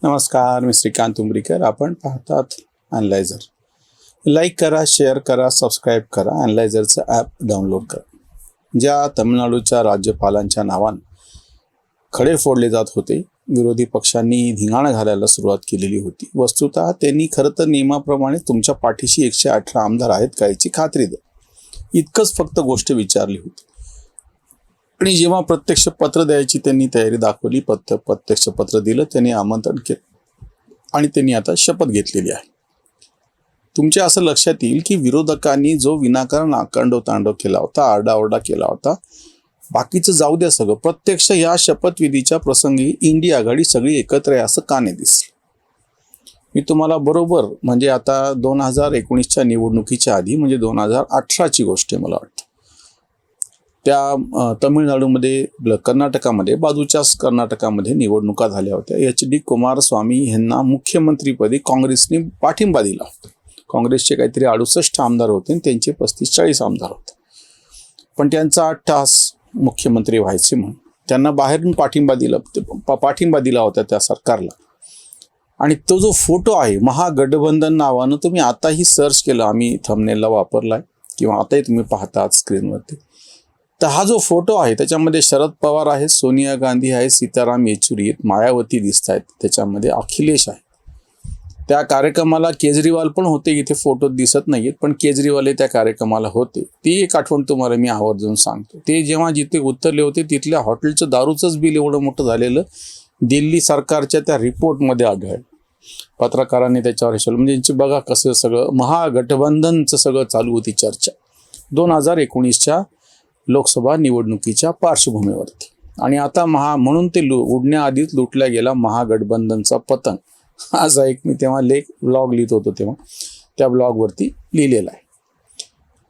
नमस्कार, मी श्रीकांत उमरीकर. आपण पाहतात अॅनलायझर. लाईक करा, शेअर करा, सबस्क्राईब करा. अॅनलायझरचं ॲप डाउनलोड करा. ज्या तामिळनाडूच्या राज्यपालांच्या नावानं खडे फोडले जात होते, विरोधी पक्षांनी धिंगाणा घालायला सुरुवात केलेली होती. वस्तुतः त्यांनी खरं तर नियमाप्रमाणे तुमच्या पाठीशी 118 आमदार आहेत का याची खात्री द्या, इतकंच फक्त गोष्ट विचारली होती. आणि जेव्हा प्रत्यक्ष पत्र द्यायची त्यांनी तयारी दाखवली, प्रत्यक्ष पत्र दिलं, त्यांनी आमंत्रण केलं आणि त्यांनी आता शपथ घेतलेली आहे. तुमच्या असं लक्षात येईल की विरोधकांनी जो विनाकारण तांडव केला होता, आरडाओरडा केला होता, बाकीचं जाऊ द्या सगळं, प्रत्यक्ष या शपथविधीच्या प्रसंगी इंडिया आघाडी सगळी एकत्र आहे असं का नाही दिसलं. मी तुम्हाला बरोबर म्हणजे आता 2019च्या निवडणुकीच्या आधी म्हणजे 2018ची गोष्ट आहे मला वाटतं, त्या तमिळनाडूमध्ये कर्नाटकामध्ये बाजूच्याच कर्नाटकामध्ये निवडणुका झाल्या होत्या. HD कुमारस्वामी यांना मुख्यमंत्रीपदी काँग्रेसने पाठिंबा दिला होता. काँग्रेसचे काहीतरी 68 आमदार होते आणि त्यांचे 35-40 आमदार होते. पण त्यांचा 8 तास मुख्यमंत्री व्हायचे म्हणून त्यांना बाहेरून पाठिंबा दिला होता त्या सरकारला. आणि तो जो फोटो आहे महागठबंधन नावानं, तुम्ही आताही सर्च केलं, आम्ही थंबनेलला वापरलाय किंवा आताही तुम्ही पाहतात स्क्रीनवरती, तर हा जो फोटो आहे त्याच्यामध्ये शरद पवार आहे, सोनिया गांधी आहे, सीताराम येचुरी आहेत, मायावती दिसत आहेत, त्याच्यामध्ये अखिलेश आहे. त्या कार्यक्रमाला केजरीवाल पण होते, इथे फोटो दिसत नाहीत पण केजरीवाल त्या कार्यक्रमाला होते. ती एक आठवण तुम्हाला मी आवर्जून सांगतो. ते जेव्हा जिथे उतरले होते तिथल्या हॉटेलचं दारूचंच बिल एवढं मोठं झालेलं दिल्ली सरकारच्या त्या रिपोर्टमध्ये आढळलं. पत्रकारांनी त्याच्यावर हिशोब म्हणजे यांची बघा कसं सगळं महागठबंधनचं सगळं चालू होती चर्चा 2019च्या लोकसभा निवडणुकीच्या पार्श्वभूमीवरती. आणि आता म्हणून ते उडण्याआधीच लुटल्या गेला महागठबंधनचा पतंग, असा एक मी तेव्हा ब्लॉग लिहित होतो, तेव्हा त्या ब्लॉगवरती लिहिलेला आहे.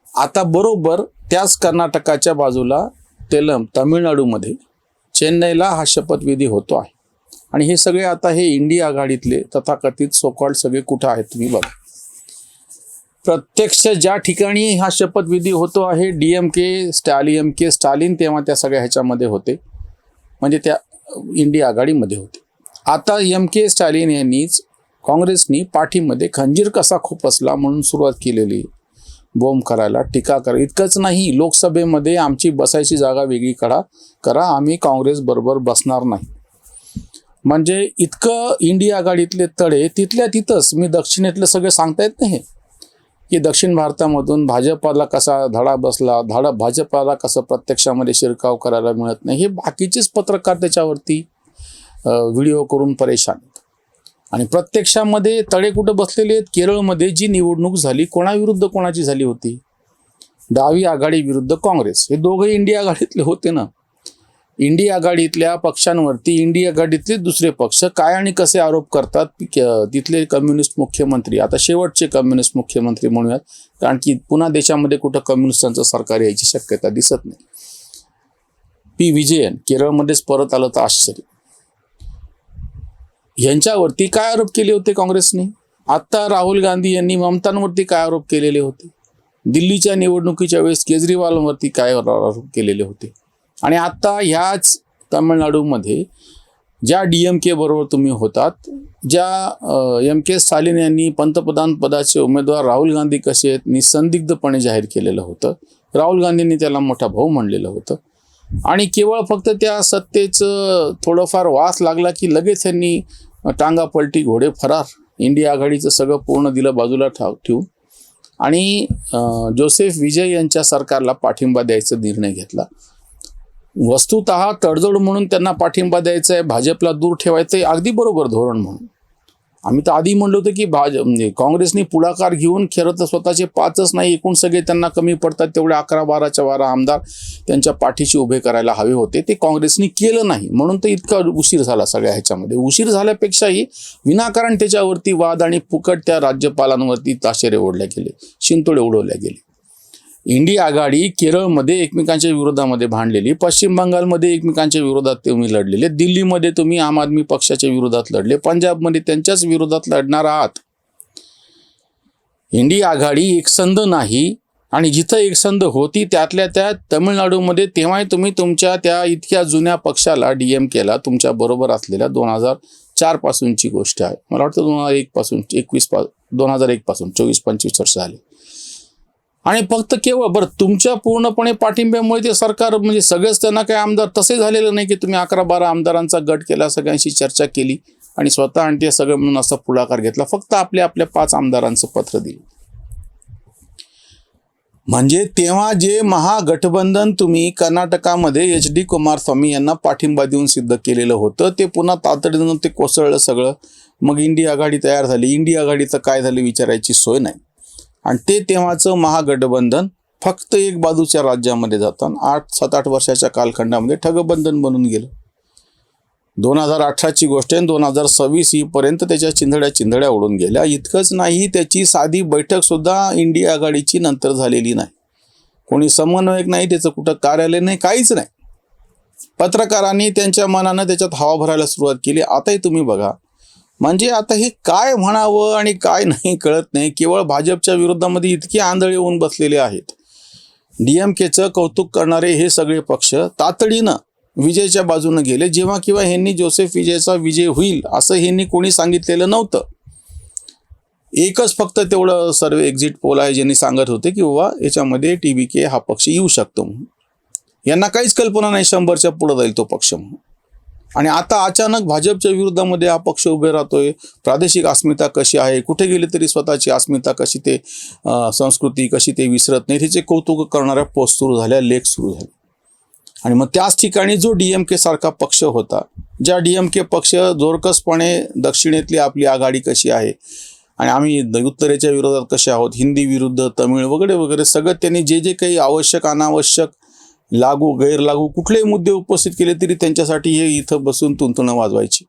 आता बरोबर त्याच कर्नाटकाच्या बाजूला तमिळनाडूमध्ये चेन्नईला हा शपथविधी होतो आहे. आणि हे सगळे आता हे इंडिया आघाडीतले तथाकथित सोकॉल्ड सगळे कुठं आहेत तुम्ही बघा. प्रत्यक्ष ज्या ठिकाणी हा शपथविधी होतो आहे DMK स्टालिन तेव्हा त्या सगळ्या ह्याच्यामध्ये होते, म्हणजे त्या इंडिया आघाडीमध्ये होते. आता MK स्टालिन यांनीच काँग्रेसनी पाठीमध्ये खंजीर कसा खुपसला म्हणून सुरुवात केलेली, बॉम्ब करायला, टीका करा. इतकंच नाही, लोकसभेमध्ये आमची बसायची जागा वेगळी करा, आम्ही काँग्रेस बरोबर बसणार नाही. म्हणजे इतकं इंडिया आघाडीतले तडे तिथल्या तिथंच. मी दक्षिणेतलं सगळं सांगता येत नाही की दक्षिण भारतामधून भाजपाला कसा धडा बसला, भाजपाला कसं प्रत्यक्षामध्ये शिरकाव करायला मिळत नाही, हे बाकीचेच पत्रकार त्याच्यावरती व्हिडिओ करून परेशान आहेत. आणि प्रत्यक्षामध्ये तडे कुठं बसलेले आहेत. केरळमध्ये जी निवडणूक झाली कोणाविरुद्ध कोणाची झाली होती, डावी आघाडी विरुद्ध काँग्रेस, हे दोघे इंडिया आघाडीतले होते ना. इंडिया आघाडीतल्या पक्षांवरती इंडिया आघाडीतले दुसरे पक्ष काय आणि कसे आरोप करतात. तिथले कम्युनिस्ट मुख्यमंत्री, आता शेवटचे कम्युनिस्ट मुख्यमंत्री म्हणूयात, कारण की पुन्हा देशामध्ये कुठं कम्युनिस्टांचं सरकार यायची शक्यता दिसत नाही. P. विजयन केरळमध्येच परत आलं तर आश्चर्य. यांच्यावरती काय आरोप केले होते काँग्रेसने. आता राहुल गांधी यांनी ममतांवरती काय आरोप केलेले होते. दिल्लीच्या निवडणुकीच्या वेळेस केजरीवालवरती काय आरोप केलेले होते. आणि आता ह्याच तामिळनाडूमध्ये ज्या DMK बरोबर तुम्ही होतात, ज्या MK स्टालिन यांनी पंतप्रधान पदाचे उमेदवार राहुल गांधी कसे आहेत निसंदिग्धपणे जाहीर केलेलं होतं. राहुल गांधींनी त्याला मोठा भाऊ म्हणलेलं होतं. आणि केवळ फक्त त्या सत्तेचं थोडंफार वास लागला की लगेच त्यांनी टांगा पलटी, घोडे फरार, इंडिया आघाडीचं सगळं पूर्ण दिलं बाजूला ठेवून आणि जोसेफ विजय यांच्या सरकारला पाठिंबा द्यायचा निर्णय घेतला. वस्तुतः तडजोड म्हणून त्यांना पाठिंबा द्यायचा आहे, भाजपला दूर ठेवायचं आहे, अगदी बरोबर धोरण म्हणून. आम्ही तर आधी म्हणलो होतो की काँग्रेसने पुढाकार घेऊन खरं तर स्वतःचे 5च नाही एकूण सगळे त्यांना कमी पडतात तेवढे 11-12 आमदार त्यांच्या पाठीशी उभे करायला हवे होते. ते काँग्रेसने केलं नाही म्हणून तर इतका उशीर झाला. सगळ्या ह्याच्यामध्ये उशीर झाल्यापेक्षाही विनाकारण त्याच्यावरती वाद आणि फुकट त्या राज्यपालांवरती ताशेरे ओढले गेले, शिंतोडे उडवले गेले. इंडिया आघाडी केरळमध्ये एकमेकांच्या विरोधामध्ये भांडलेली, पश्चिम बंगालमध्ये एकमेकांच्या विरोधात तुम्ही लढलेले, दिल्लीमध्ये तुम्ही आम आदमी पक्षाच्या विरोधात लढले, पंजाबमध्ये त्यांच्याच विरोधात लढणार आहात. इंडिया आघाडी एकसंध नाही. आणि जिथं एकसंध होती त्यातल्या त्यात तमिळनाडूमध्ये, तेव्हाही तुम्ही तुमच्या त्या इतक्या जुन्या पक्षाला DMKला तुमच्या बरोबर असलेल्या 2004 पासूनची गोष्ट आहे. मला वाटतं 2001 पासून 2001 पासून 24-25 वर्ष झाले. आणि फक्त केवळ बरं तुमच्या पूर्णपणे पाठिंब्यामुळे ते सरकार म्हणजे सगळेच त्यांना काही आमदार तसे झालेलं नाही की तुम्ही 11-12 आमदारांचा गट केला, सगळ्यांशी चर्चा केली आणि स्वतः आणि ते सगळं म्हणून असा पुढाकार घेतला. फक्त आपल्या 5 आमदारांचं पत्र दिलं. म्हणजे तेव्हा जे महागठबंधन तुम्ही कर्नाटकामध्ये HD कुमारस्वामी यांना पाठिंबा देऊन सिद्ध केलेलं होतं, ते पुन्हा तातडीनं ते कोसळलं सगळं. मग इंडिया आघाडी तयार झाली. इंडिया आघाडीचं काय झालं विचारायची सोय नाही. आणि ते तेव्हाचं महागठबंधन फक्त एक बाजूच्या राज्यामध्ये जाताना 7-8 वर्षाच्या कालखंडामध्ये ठगबंधन बनून गेलं. 2018ची गोष्ट आहे. 2026 पर्यंत त्याच्या चिंधड्या उडून गेल्या. इतकंच नाही, त्याची साधी बैठक सुद्धा इंडिया आघाडीची नंतर झालेली नाही. कोणी समन्वयक नाही, त्याचं कुठं कार्यालय नाही, काहीच नाही. पत्रकारांनी त्यांच्या मनानं त्याच्यात हवा भरायला सुरुवात केली. आताही तुम्ही बघा, म्हणजे आता हे काय म्हणावं आणि काय नाही कळत नाही. केवळ भाजपच्या विरोधामध्ये इतके आंधळे येऊन बसलेले आहेत. DMKचं कौतुक करणारे हे सगळे पक्ष तातडीनं विजयच्या बाजूने गेले. जेव्हा किंवा ह्यांनी जोसेफ विजयचा विजय होईल असं ह्यांनी कोणी सांगितलेलं नव्हतं. एकच फक्त तेवढं सर्वे एक्झिट पोल आहे ज्यांनी सांगत होते की बाबा याच्यामध्ये TBK हा पक्ष येऊ शकतो म्हणून. यांना काहीच कल्पना नाही 100च्या पुढे जाईल तो पक्ष म्हणून. आणि आता अचानक भाजपच्या विरोधामध्ये हा पक्ष उभे राहतोय. प्रादेशिक अस्मिता कशी आहे, कुठे गेले तरी स्वतःची अस्मिता कशी, ते संस्कृती कशी ते विसरत नाही, त्याचे कौतुक करणाऱ्या पोस्ट सुरू झाल्या, लेख सुरू झाले. आणि मग त्याच ठिकाणी जो DMK सारखा पक्ष होता, ज्या DMK पक्ष जोरकसपणे दक्षिणेतली आपली आघाडी कशी आहे आणि आम्ही उत्तरेच्या विरोधात कसे आहोत, हिंदी विरुद्ध तमिळ वगैरे वगैरे सगळं त्यांनी जे काही आवश्यक अनावश्यक लागू गैरलागू कुठलेही मुद्दे उपस्थित केले तरी त्यांच्यासाठी हे इथं बसून तुंतुणं वाजवायची.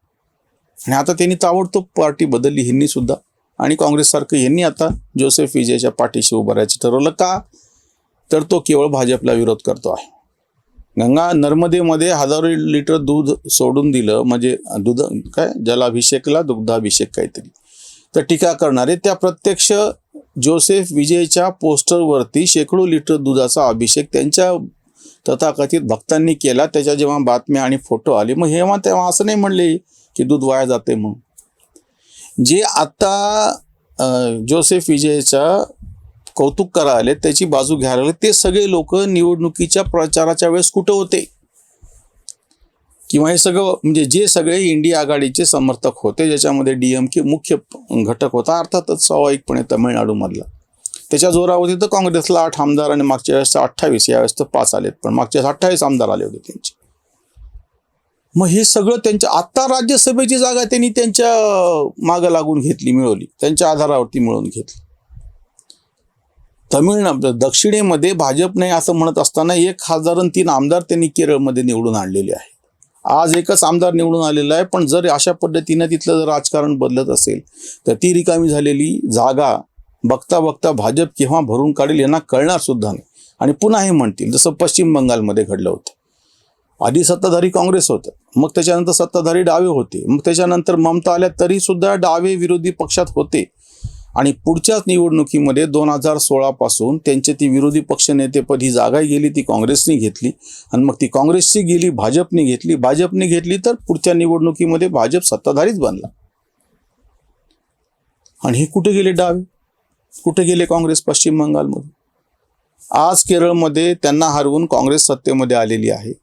आणि आता त्यांनी ताबडतोब पार्टी बदलली ह्यांनी सुद्धा. आणि काँग्रेससारखं ह्यांनी आता जोसेफ विजयच्या पाठीशी उभं राहायचं ठरवलं. का तर तो केवळ भाजपला विरोध करतो आहे. गंगा नर्मदेमध्ये हजारो लिटर दूध सोडून दिलं, म्हणजे दूध काय जलाभिषेकला दुग्धाभिषेक काहीतरी, तर टीका करणारे त्या प्रत्यक्ष जोसेफ विजयच्या पोस्टरवरती शेकडो लिटर दुधाचा अभिषेक त्यांच्या तथाकथित भक्तांनी केला. त्याच्या जेव्हा बातम्या आणि फोटो आले, मग तेव्हा असं नाही म्हणले की दूध वाया जाते म्हणून. जे आता जोसेफ विजयचा कौतुक करायला आले, त्याची बाजू घ्यायला आले, ते सगळे लोक निवडणुकीच्या प्रचाराच्या वेळेस कुठं होते? किंवा हे सगळं म्हणजे जे सगळे इंडिया आघाडीचे समर्थक होते, ज्याच्यामध्ये DMK मुख्य घटक होता, अर्थातच स्वाभाविकपणे तमिळनाडूमधला. त्याच्या जोरावरती तर काँग्रेसला 8 आमदार आणि मागच्या वेळेस 28, यावेळेस तर 5 आलेत, पण मागच्या 28 आमदार आले होते त्यांचे. मग हे सगळं त्यांच्या आत्ता राज्यसभेची जागा त्यांनी त्यांच्या मागं लागून मिळवली, त्यांच्या आधारावरती मिळवून घेतली. तमिळनाडू दक्षिणेमध्ये भाजप नाही असं म्हणत असताना 1003 आमदार त्यांनी केरळमध्ये निवडून आणलेले आहे. आज एकच आमदार निवडून आलेला आहे, पण जर अशा पद्धतीनं तिथलं जर राजकारण बदलत असेल तर ती रिकामी झालेली जागा बघता बघता भाजप केव्हा भरून काढेल यांना कळणार सुद्धा नाही. आणि पुन्हा हे म्हणतील जसं पश्चिम बंगालमध्ये घडलं होतं. आधी सत्ताधारी काँग्रेस होतं, मग त्याच्यानंतर सत्ताधारी डावे होते, मग त्याच्यानंतर ममता आल्या तरी सुद्धा डावे विरोधी पक्षात होते. आणि पुढच्याच निवडणुकीमध्ये 2016 पासून त्यांची ती विरोधी पक्ष नेतेपद ही जागाही गेली, ती काँग्रेसने घेतली. आणि मग ती काँग्रेसची गेली, भाजपने घेतली तर पुढच्या निवडणुकीमध्ये भाजप सत्ताधारीच बनला. आणि हे कुठे गेले डावे, कुठे गेले काँग्रेस पश्चिम बंगालमध्ये? आज केरळमध्ये त्यांना हरवून काँग्रेस सत्तेमध्ये आलेली आहे.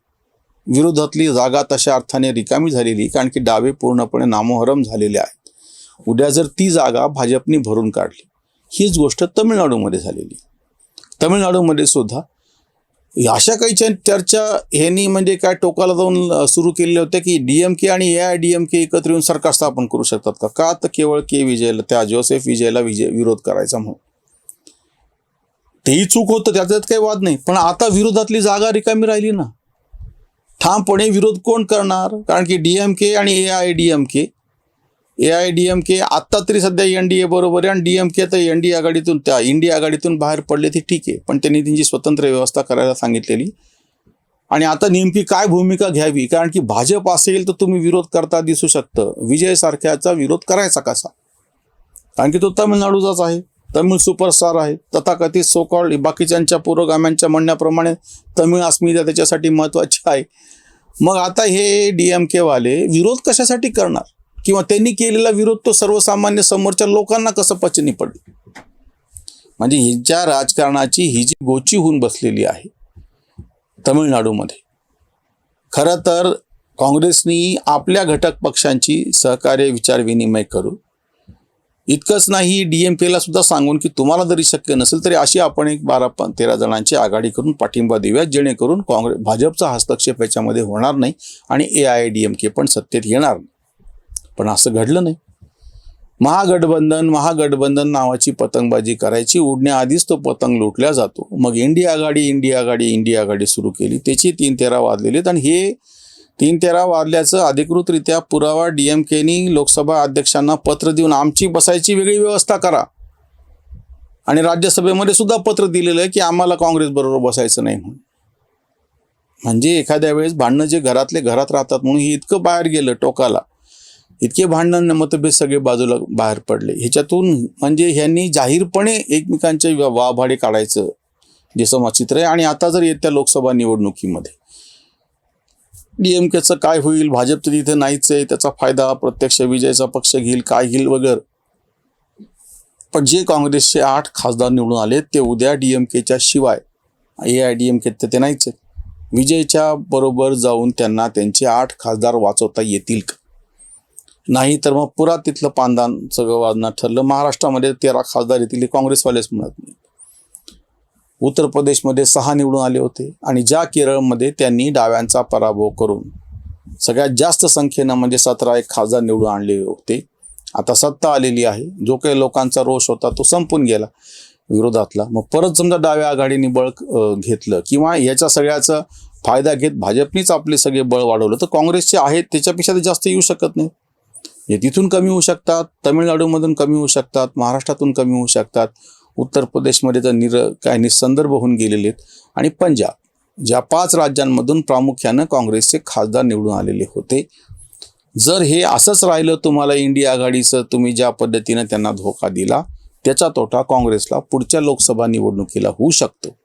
विरोधातली जागा तशा अर्थाने रिकामी झालेली, कारण की डावे पूर्णपणे नामोहरम झालेले आहेत. उद्या जर ती जागा भाजपने भरून काढली, हीच गोष्ट तमिळनाडूमध्ये झालेली. तमिळनाडूमध्ये सुद्धा अशा काही चर्चा ह्यांनी म्हणजे काय टोकाला जाऊन सुरू केलेल्या होत्या की DMK आणि AIADMK एकत्र येऊन सरकार स्थापन करू शकतात का? तर केवळ विजयला, त्या जोसेफ विजयला विरोध करायचा म्हणून. तेही चूक होतं, त्याच्यात काही वाद नाही. पण आता विरोधातली जागा रिकामी राहिली ना, ठामपणे विरोध कोण करणार? कारण की DMK आणि AIADMK आत्ता तरी सध्या NDA बरोबर आहे, आणि DMK तर इंडिया आघाडीतून बाहेर पडले ते ठीक आहे, पण त्यांनी त्यांची स्वतंत्र व्यवस्था करायला सांगितलेली. आणि आता नेमकी काय भूमिका घ्यावी? कारण की भाजप असेल तर तुम्ही विरोध करता दिसू शकतं, विजय सारख्याचा विरोध करायचा कसा? कारण की तो तमिळनाडूचाच आहे, तमिळ सुपरस्टार आहे, तथाकथित सोकॉल्ड बाकीच्यांच्या पुरोगाम्यांच्या म्हणण्याप्रमाणे तमिळ अस्मिता त्याच्यासाठी महत्त्वाची आहे. मग आता हे DMK वाले विरोध कशासाठी करणार? किंवा त्यांनी केलेला विरोध तो सर्वसामान्य समोरच्या लोकांना कसं पचनी पडलं. म्हणजे ह्यांच्या राजकारणाची ही जी गोची होऊन बसलेली आहे तमिळनाडूमध्ये, खरं तर काँग्रेसनी आपल्या घटक पक्षांची सहकार्य विचार विनिमय करू, इतकंच नाही DMKला सुद्धा सांगून की तुम्हाला जरी शक्य नसेल तरी अशी आपण एक 12-13 जणांची आघाडी करून पाठिंबा देऊया, जेणेकरून भाजपचा हस्तक्षेप याच्यामध्ये होणार नाही आणि AIADMK पण सत्तेत येणार नाही. पण असं घडलं नाही. महागठबंधन नावाची पतंगबाजी करायची, उडण्याआधीच तो पतंग लुटला जातो. मग इंडिया आघाडी सुरू केली. त्याची 3-13 वाजलेलीत आणि हे 3-13 वाजल्याचं अधिकृतरित्या पुरावा DMKनी लोकसभा अध्यक्षांना पत्र देऊन आमची बसायची वेगळी व्यवस्था करा आणि राज्यसभेमध्ये सुद्धा पत्र दिलेलं आहे की आम्हाला काँग्रेस बरोबर बसायचं नाही म्हणून. म्हणजे एखाद्या वेळेस भांडणं जे घरातले घरात राहतात म्हणून हे इतकं बाहेर गेलं टोकाला, इतके भांडण मतभेद सगळे बाजूला बाहेर पडले. ह्याच्यातून म्हणजे ह्यांनी जाहीरपणे एकमेकांचे वाभाडे काढायचं जे समचित्र आहे. आणि आता जर येत्या लोकसभा निवडणुकीमध्ये DMKचं काय होईल, भाजप तर तिथे नाहीच आहे, त्याचा फायदा प्रत्यक्ष विजयचा पक्ष घेईल, काय घेईल वगैरे. पण जे काँग्रेसचे 8 खासदार निवडून आले ते उद्या DMKच्या शिवाय AIADMK तर ते नाहीच आहे, विजयच्या बरोबर जाऊन त्यांना त्यांचे 8 खासदार वाचवता येतील का? नाही तर मग पुरा तिथलं पांदान सगळं वाजणार ठरलं. महाराष्ट्रामध्ये 13 खासदार येतील, काँग्रेसवालेच म्हणत नाही. उत्तर प्रदेशमध्ये 6 निवडून आले होते आणि ज्या केरळमध्ये त्यांनी डाव्यांचा पराभव करून सगळ्यात जास्त संख्येनं म्हणजे 17 खासदार निवडून आणले होते. आता सत्ता आलेली आहे, जो काही लोकांचा रोष होता तो संपून गेला विरोधातला. मग परत समजा डाव्या आघाडीने बळ घेतलं किंवा याच्या सगळ्याचा फायदा घेत भाजपनीच आपले सगळे बळ वाढवलं, तर काँग्रेसचे आहेत त्याच्यापेक्षा जास्त येऊ शकत नाही. हे तिथून कमी होऊ शकतात, तमिळनाडूमधून कमी होऊ शकतात, महाराष्ट्रातून कमी होऊ शकतात, उत्तर प्रदेशमध्ये तर निसंदर्भ होऊन गेलेले आहेत. आणि पंजाब, ज्या 5 राज्यांमधून प्रामुख्यानं काँग्रेसचे खासदार निवडून आलेले होते. जर हे असंच राहिलं, तुम्हाला इंडिया आघाडीचं तुम्ही ज्या पद्धतीनं त्यांना धोका दिला त्याचा तोटा काँग्रेसला पुढच्या लोकसभा निवडणुकीला होऊ शकतो.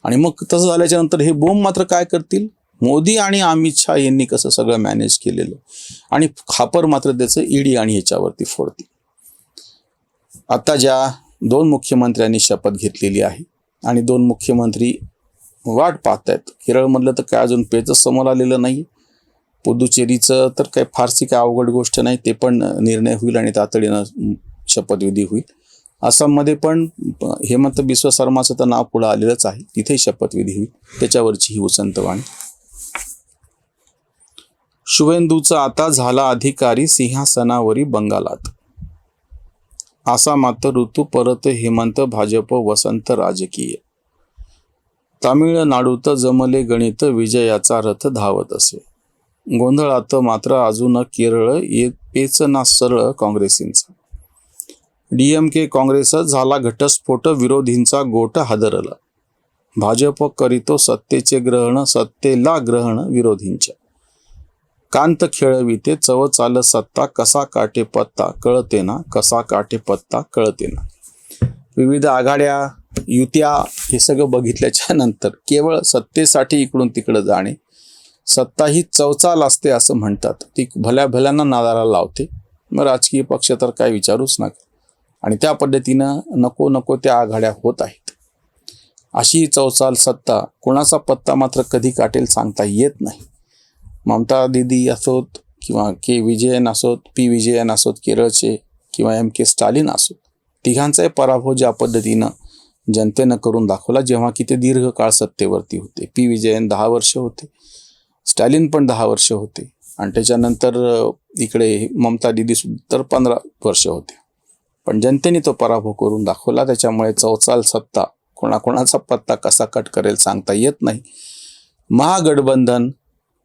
आणि मग तसं झाल्याच्या नंतर हे बोंब मात्र काय करतील, मोदी आणि अमित शहा यांनी कसं सगळं मॅनेज केलेलं आणि खापर मात्र त्याचं ED आणि ह्याच्यावरती फोडतील. आता ज्या 2 मुख्यमंत्र्यांनी शपथ घेतलेली आहे आणि 2 मुख्यमंत्री वाट पाहत आहेत. केरळमधलं तर काय अजून पेचच समोर आलेलं नाही. पुदुचेरीचं तर काही फारशी काय अवघड गोष्ट नाही, ते पण निर्णय होईल आणि तातडीनं शपथविधी होईल. आसाममध्ये पण हेमंत बिस्वा शर्माचं तर नाव पुढं आलेलंच आहे, तिथे शपथविधी होईल, त्याच्यावरची ही उसंतवाणी. शुभेंदूचा आता झाला अधिकारी सिंहासनावरी बंगालात. आसामात ऋतू परत हेमंत भाजप वसंत राजकीय. तामिळनाडूत जमले गणित विजयाचा रथ धावत असे. गोंधळात मात्र अजून केरळ पेच ना सरळ काँग्रेसींचा. DMK काँग्रेसच झाला घटस्फोट, विरोधींचा गोट हादरला. भाजप करीतो सत्तेचे ग्रहण, सत्तेला ग्रहण विरोधींच्या. कांत खेळविते चव चाल सत्ता, कसा काटे पत्ता कळते ना, कसा काटे पत्ता कळते ना. विविध आघाड्या युत्या हे सगळं बघितल्याच्या नंतर केवळ सत्तेसाठी इकडून तिकडं जाणे, सत्ता ही चवचाल असते असं म्हणतात, ती भल्याभल्यांना नादाला लावते. मग राजकीय पक्ष तर काय विचारूच नका. आणि त्या पद्धतीनं नको त्या आघाड्या होत आहेत. अशी चवचाल सत्ता कोणाचा पत्ता मात्र कधी काटेल सांगता येत नाही. ममता दीदी असोत किंवा K विजयन असोत, P विजयन असोत केरळचे किंवा MK स्टालिन असोत, तिघांचाही पराभव ज्या पद्धतीनं जनतेनं करून दाखवला, जेव्हा की ते दीर्घकाळ सत्तेवरती होते. P विजयन 10 वर्ष होते, स्टॅलिन पण 10 वर्ष होते आणि त्याच्यानंतर इकडे ममता दीदी तर 15 वर्ष होते. पण जनतेने तो पराभव करून दाखवला. त्याच्यामुळे चौचाल सत्ता कोणाकोणाचा पत्ता कसा कट करेल सांगता येत नाही. महागठबंधन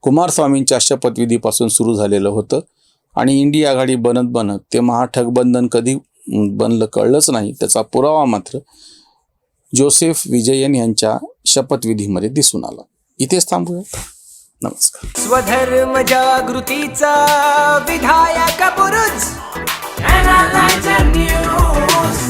कुमारस्वामींच्या शपथविधीपासून सुरू झालेलं होतं आणि इंडिया आघाडी बनत ते महाठगबंधन कधी बनलं कळलंच नाही. त्याचा पुरावा मात्र जोसेफ विजयन यांच्या शपथविधीमध्ये दिसून आला. इथेच थांबूया. नमस्कार. स्वधर्म जागृतीचा विधायक बुरुज. Analyzer News.